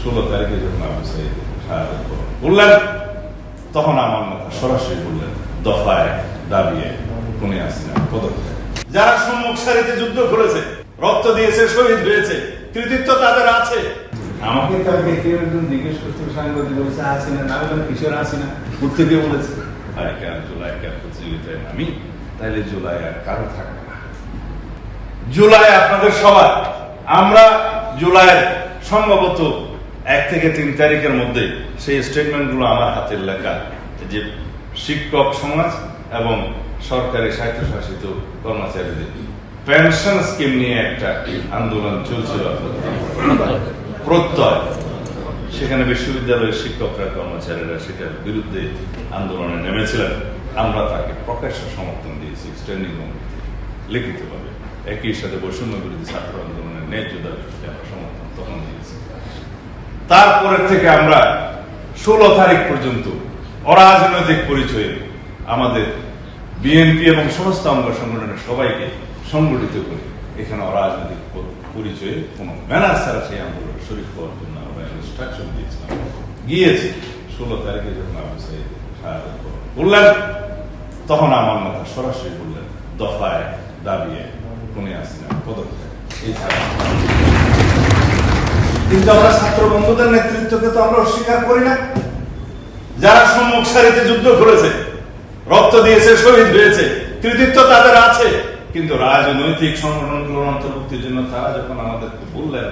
16 তারিখে যখন আবু সাঈদ শাহাদাত বললেন, তখন আমার মাথা সরাসরি বললেন, দফায় দাবিয়ে খুনি হাসিনা পদত্যাগ। যারা সম্মুখ সারিতে যুদ্ধ করেছে, রক্ত দিয়েছে, শহীদ হয়েছে, কৃতিত্ব তাদের আছে। আমাকে তাকে কেউ একজন জিজ্ঞেস করতে সাংবাদিক বলেছে হাসিনা, না বললাম কিশোর হাসিনা, ঘুরতে গিয়ে বলেছে জুলাই প্রতিযোগিতায় নামি, তাইলে জুলাই আর কারো থাকবে না। জুলাই আপনাদের সবার। আমরা জুলাইয়ের সম্ভবত 1 থেকে 3 তারিখের মধ্যে সেই স্টেটমেন্ট গুলো আমার হাতের লেখা, যে শিক্ষক সমাজ এবং সরকারি স্বায়ত্তশাসিত কর্মচারীদের পেনশন স্কিম নিয়ে একটা আন্দোলন চলছিল, প্রত্যয়। সেখানে বিশ্ববিদ্যালয়ের শিক্ষকরা, কর্মচারীরা সেটার বিরুদ্ধে আন্দোলনে নেমেছিলেন। আমরা তাকে প্রকাশ্য সমর্থন দিয়েছি, স্ট্যান্ডিং কমিটি লিখিতভাবে। একই সাথে বৈষম্য বিরোধী ছাত্র আন্দোলনের ন্যায্য দাবিকে আমরা সমর্থন তখন দিয়েছি। তারপরে থেকে আমরা 16 তারিখ পর্যন্ত অরাজনৈতিক পরিচয়ে আমাদের বিএনপি এবং সমস্ত অঙ্গ সংগঠনের সবাইকে সংগঠিত করে এখানে অরাজনৈতিক পরিচয়ে কোন ব্যানার ছাড়া সেই আন্দোলনে শরীর হওয়ার জন্য আমরা ইনস্ট্রাকশন দিয়েছিলাম। গিয়েছি 16 তারিখে যখন আবু সাঈদ শাহাদাত বললেন, তখন আমার মাথা সরাসরি বললেন, দফায় দাবিয়ে খুনি হাসিনা পদত্যাগ। কিন্তু আমরা ছাত্র বন্ধুদের নেতৃত্বকে তো আমরা অস্বীকার করি না। যারা সম্মুখ সারিতে যুদ্ধ করেছে, রক্ত দিয়েছে, শহীদ হয়েছে, কৃতিত্ব তাদের আছে। কিন্তু রাজনৈতিক সংগঠনগুলোর অন্তর্ভুক্তির জন্য তারা যখন আমাদেরকে বললেন,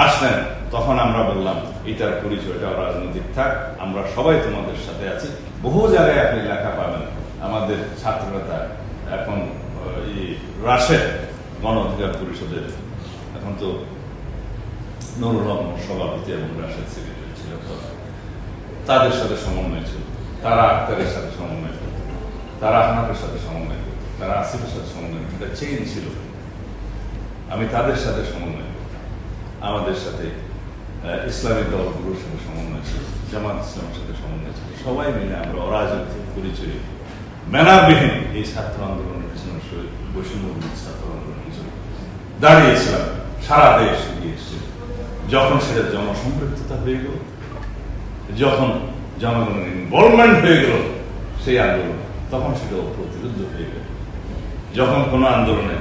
আসলেন, তখন আমরা বললাম, এটার পরিচয়টা রাজনৈতিক থাক, আমরা সবাই তোমাদের সাথে আছি। বহু জায়গায় আপনি লেখা পাবেন। আমাদের ছাত্রনেতা এখন রাশেদ গণ অধিকার পরিষদের, এখন তো নুরুল হক সভাপতি এবং রাশেদ সেক্রেটারি ছিল, তাদের সাথে সমন্বয় ছিল। তারা আক্তারের সাথে সমন্বয় করত, তারা আহনাফের সাথে সমন্বয় করত, তারা আসিফের সাথে সমন্বয় করত। চেইন ছিল। আমি তাদের সাথে সমন্বয় করতাম। আমাদের সাথে ইসলামিক দলগুলোর সাথে সমন্বয় ছিল, জামাত ইসলামের সাথে সমন্বয় ছিল। সবাই মিলে আমরা অরাজনৈতিক পরিচয়ে ব্যানারবিহীন এই ছাত্র আন্দোলনের পিছনে, বৈষম্য বিরোধী ছাত্র আন্দোলনের পিছনে দাঁড়িয়েছিলাম। সারা দেশ এগিয়ে এসেছিল। যখন সেটা জনসম্পৃক্ততা হয়ে গেল, যখন জনগণের ইনভলভমেন্ট হয়ে গেল সেই আন্দোলন, তখন সেটা প্রতিরোধ হয়ে গেল। যখন কোন আন্দোলনে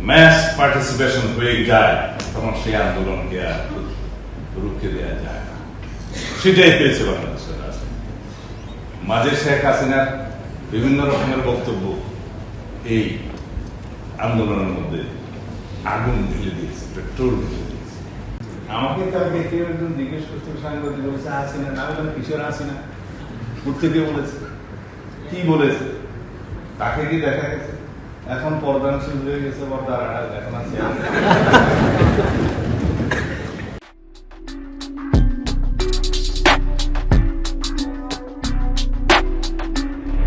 ম্যাস পার্টিসিপেশন হয়ে যায়, তখন সেই আন্দোলনকে আর রুখে দেওয়া যায় না। সেটাই হয়েছে বাংলাদেশের রাজনীতি। মাঝে শেখ হাসিনার বিভিন্ন রকমের বক্তব্য এই আন্দোলনের মধ্যে আগুন ঢেলে দিয়েছে, পেট্রোল ঢেলে দিয়েছে। আমাকে তাকে কেউ একজন জিজ্ঞেস করতে সাংবাদিক বলেছে হাসিনা, না বললাম কিশোর হাসিনা, ঘুরতে গিয়ে বলেছে। কি বলেছে? তাকে কি দেখা গেছে? এখন পর্দানশীল হয়ে গেছে, পর্দার আড়াল এখন আছে।